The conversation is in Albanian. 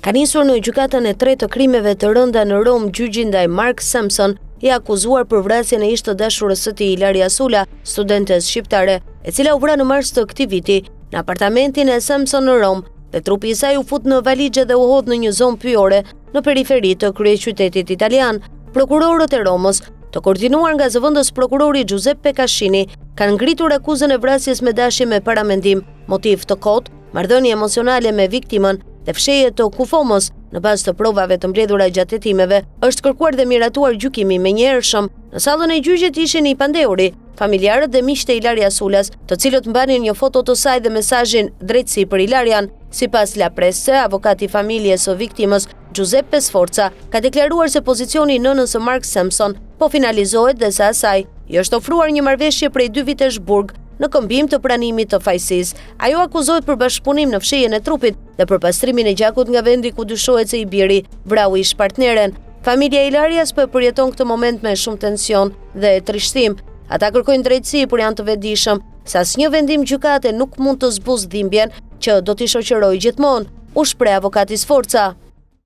Ka nisur në gjykatën e tretë të krimeve të rënda në Rom gjyqi ndaj Mark Sampson, i akuzuar për vrasjen e ish të dashurës së tij Ilaria Sula, studentes shqiptare, e cila u vra në mars të këtij viti në apartamentin e Sampson në Rom, dhe trupi i saj u fut në valixhe dhe u hodh në një zonë pyjore në periferi të kryeqytetit italian. Prokurorët e Romës, të koordinuar nga zëvendës prokurori Giuseppe Cascini, kanë ngritur akuzën e vrasjes me dashje me paramendim, motiv të kotë, marrëdhënie emocionale me viktimën dhe fshehje të kufomës. Në bazë të provave të mbledhura gjatë hetimeve, është kërkuar dhe miratuar gjykimi menjëhershëm. Në sallën e gjyqit ishin i pandeuri, familjarët dhe miqtë e Ilaria Sulas, të cilët mbanin një foto të saj dhe mesazhin "Drejtësi për Ilarian". Sipas La Presse, avokati i familjes së viktimës, Giuseppe Sforza, ka deklaruar se pozicioni i nënës së Mark Sampson po finalizohet dhe se asaj i është ofruar një marrëveshje prej 2 vitesh burg në këmbim të pranimit të fajësisë. Ajo akuzohet për bashkëpunim në fshehjen e trupit dhe për pastrimin e gjakut nga vendi ku dyshohet se i biri vrau ish partneren. Familja e Ilarias po e përjeton këtë moment me shumë tension dhe trishtim. Ata kërkojnë drejtësi, por janë të vetëdijshëm se asnjë vendim gjykate nuk mund të zbuzë dhimbjen që do t'i shoqërojë gjithmonë, u shpreh avokati Sforza.